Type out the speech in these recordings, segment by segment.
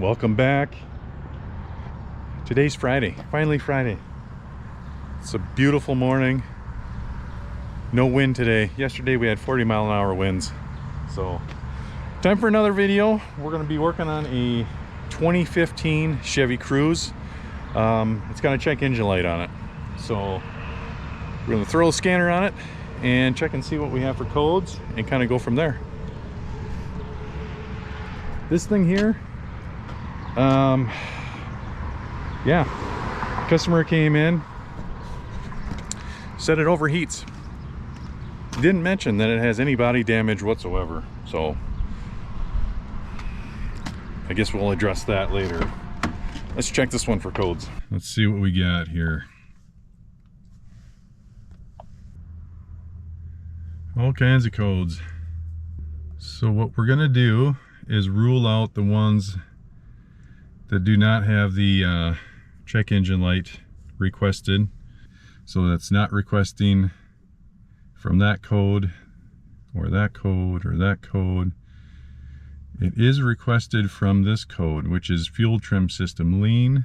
Welcome back. Today's Friday, finally Friday. It's a beautiful morning. No wind today. Yesterday we had 40-mile-an-hour winds. So time for another video. We're going to be working on a 2015 Chevy Cruze. It's got a check engine light on it. So we're going to throw a scanner on it and check and see what we have for codes and kind of go from there. This thing here, yeah, customer came in, said it overheats. Didn't mention that it has any body damage whatsoever, so I guess we'll address that later. Let's check this one for codes. Let's see what we got here. All kinds of codes. So what we're gonna do is rule out the ones that do not have the check engine light requested. So that's not requesting from that code or that code or that code. It is requested from this code, which is fuel trim system lean.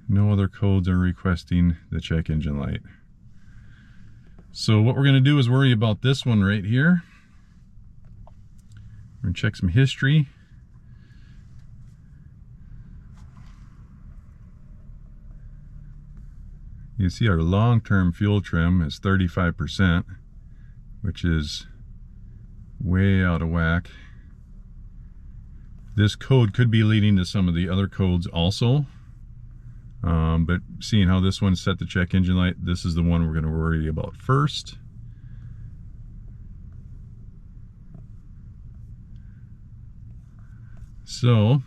No other codes are requesting the check engine light. So what we're going to do is worry about this one right here. We're going to check some history. You see our long-term fuel trim is 35%, which is way out of whack. This code could be leading to some of the other codes also, but seeing how this one's set to check engine light, this is the one we're going to worry about first. So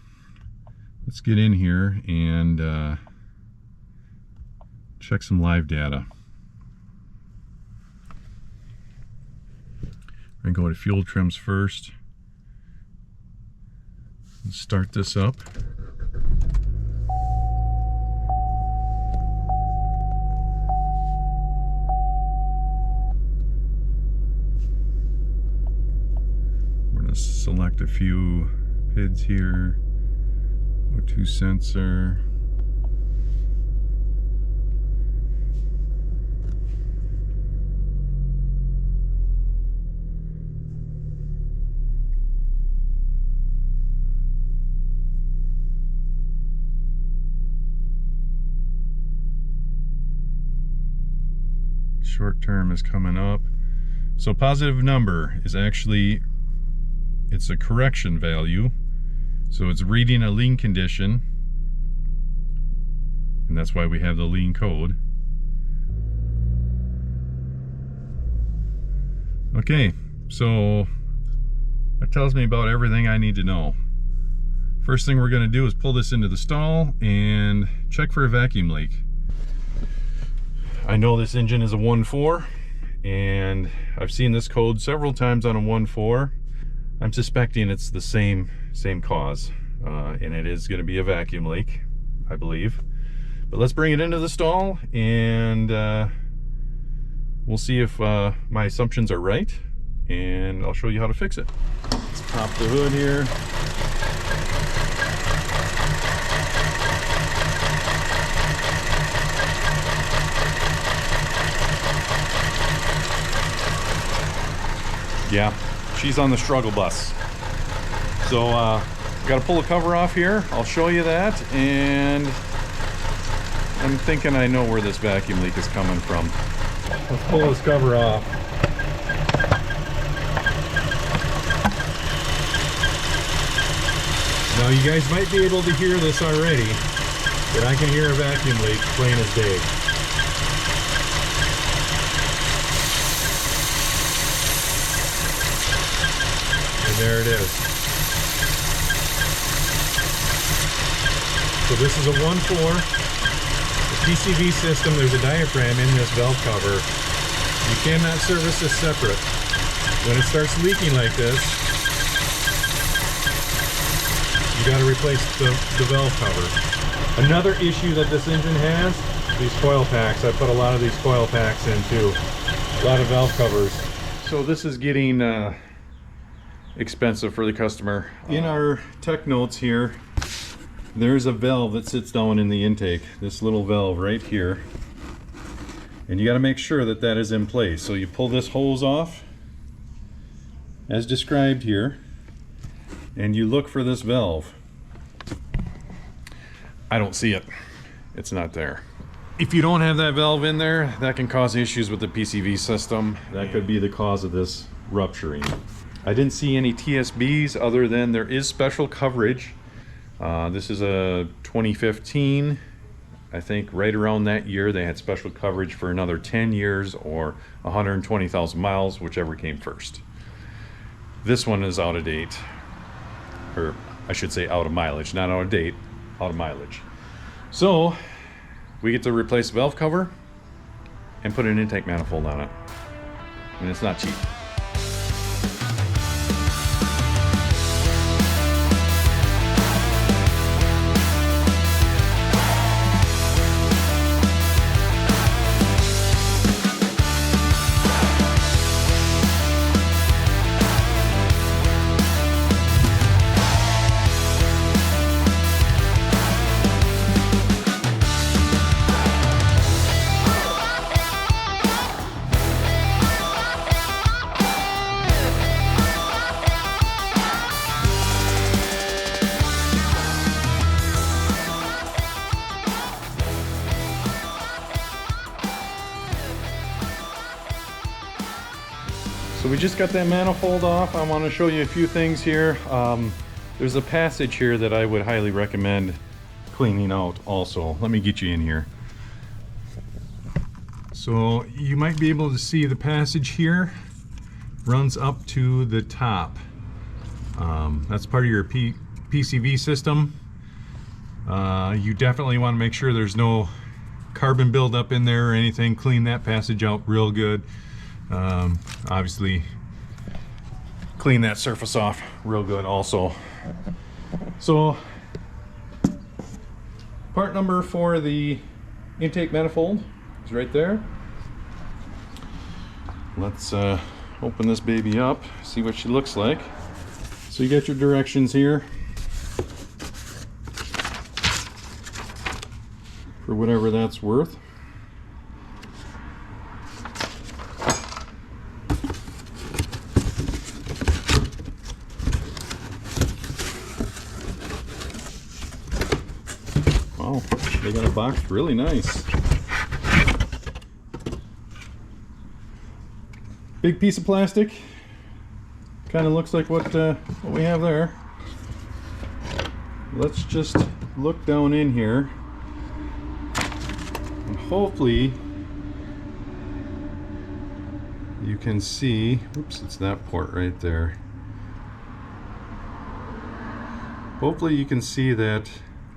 let's get in here and check some live data. I'm going to go to fuel trims first. Let's start this up. We're going to select a few PIDs here. O2 sensor. Short term is coming up. So positive number is actually, it's a correction value. So it's reading a lean condition, and that's why we have the lean code. Okay, so that tells me about everything I need to know. First thing we're going to do is pull this into the stall and check for a vacuum leak. I know this engine is a 1.4, and I've seen this code several times on a 1.4. I'm suspecting it's the same cause, and it is going to be a vacuum leak, I believe. But let's bring it into the stall, and we'll see if my assumptions are right, and I'll show you how to fix it. Let's pop the hood here. Yeah, she's on the struggle bus. So got to pull the cover off here. I'll show you that, and I'm thinking I know where this vacuum leak is coming from. Let's pull this cover off. Now you guys might be able to hear this already, but I can hear a vacuum leak plain as day. There it is. So this is a 1.4. The PCV system, there's a diaphragm in this valve cover. You cannot service this separate. When it starts leaking like this, you got to replace the valve cover. Another issue that this engine has, these coil packs. I put a lot of these coil packs in too. A lot of valve covers. So this is getting expensive for the customer. In our tech notes here, there's a valve that sits down in the intake, this little valve right here, and you got to make sure that that is in place. So you pull this hose off as described here, and you look for this valve. I don't see it. It's not there. If you don't have that valve in there, that can cause issues with the PCV system. That could be the cause of this rupturing. I didn't see any TSBs other than there is special coverage. This is a 2015. I think right around that year they had special coverage for another 10 years or 120,000 miles, whichever came first. This one is out of date, or I should say out of mileage, not out of date, out of mileage. So we get to replace the valve cover and put an intake manifold on it, and it's not cheap. So we just got that manifold off. I want to show you a few things here. There's a passage here that I would highly recommend cleaning out also. Let me get you in here. So you might be able to see the passage here runs up to the top. That's part of your PCV system. You definitely want to make sure there's no carbon buildup in there or anything. Clean that passage out real good. Obviously clean that surface off real good also. So part number for the intake manifold is right there. Let's open this baby up, see what she looks like. So you got your directions here for whatever that's worth. Wow, they got a box really nice. Big piece of plastic. Kind of looks like what we have there. Let's just look down in here, and hopefully you can see. Oops, it's that port right there. Hopefully you can see that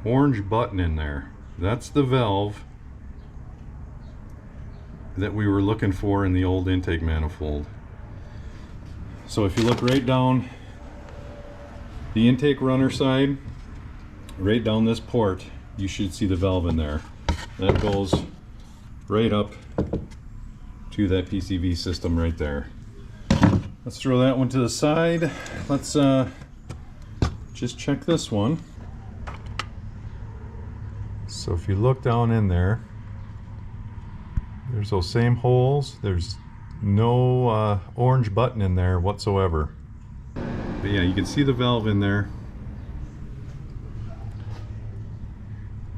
orange button in there. That's the valve that we were looking for in the old intake manifold. So if you look right down the intake runner side, right down this port, you should see the valve in there. That goes right up to that PCV system right there. Let's throw that one to the side. Let's just check this one. So if you look down in there, there's those same holes. There's no orange button in there whatsoever. But yeah, you can see the valve in there.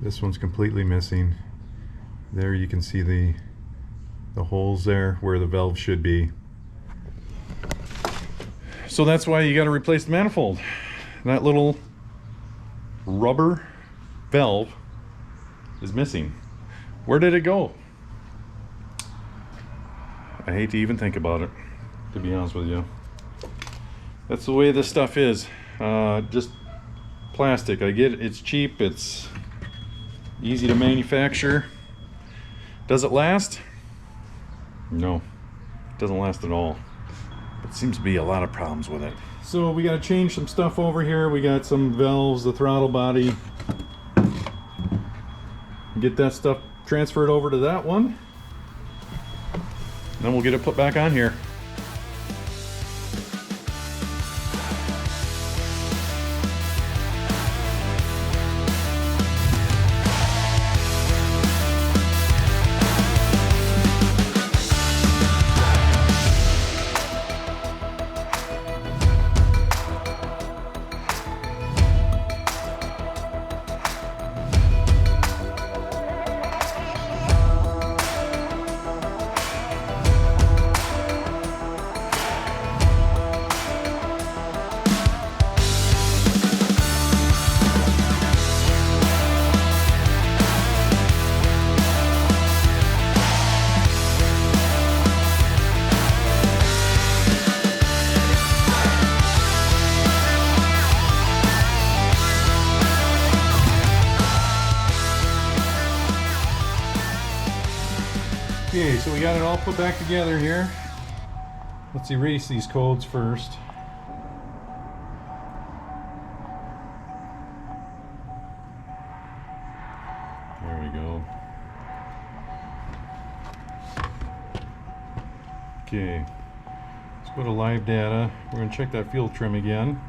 This one's completely missing. There you can see the holes there where the valve should be. So that's why you got to replace the manifold. That little rubber valve is missing. Where did it go? I hate to even think about it, to be honest with you. That's the way this stuff is. Just plastic. I get it, it's cheap, it's easy to manufacture. Does it last? No, it doesn't last at all. But seems to be a lot of problems with it. So we got to change some stuff over here. We got some valves, the throttle body. Get that stuff transferred over to that one. Then we'll get it put back on here. Okay, so we got it all put back together here. Let's erase these codes first. There we go. Okay, let's go to live data. We're going to check that fuel trim again.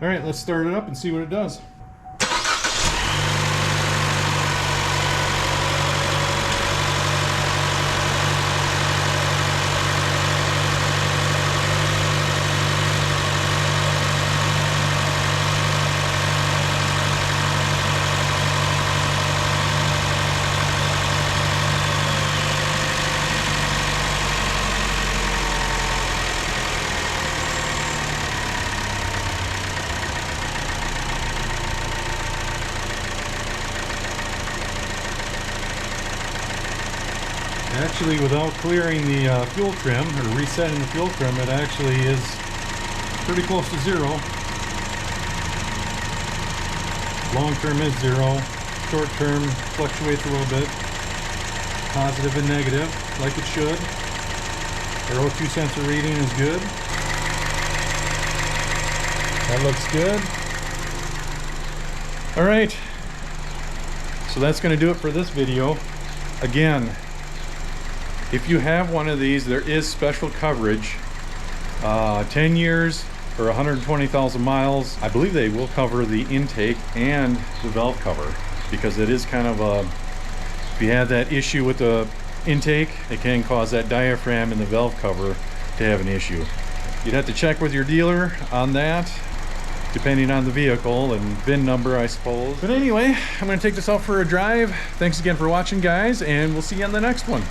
All right, let's start it up and see what it does. Actually, without clearing the fuel trim or resetting the fuel trim, it actually is pretty close to zero. Long term is zero. Short term fluctuates a little bit. Positive and negative, like it should. Our O2 sensor reading is good. That looks good. All right. So that's going to do it for this video. Again, if you have one of these, there is special coverage. 10 years or 120,000 miles. I believe they will cover the intake and the valve cover, because it is kind of a, if you have that issue with the intake, it can cause that diaphragm and the valve cover to have an issue. You'd have to check with your dealer on that, depending on the vehicle and VIN number, I suppose. But anyway, I'm going to take this out for a drive. Thanks again for watching, guys, and we'll see you on the next one.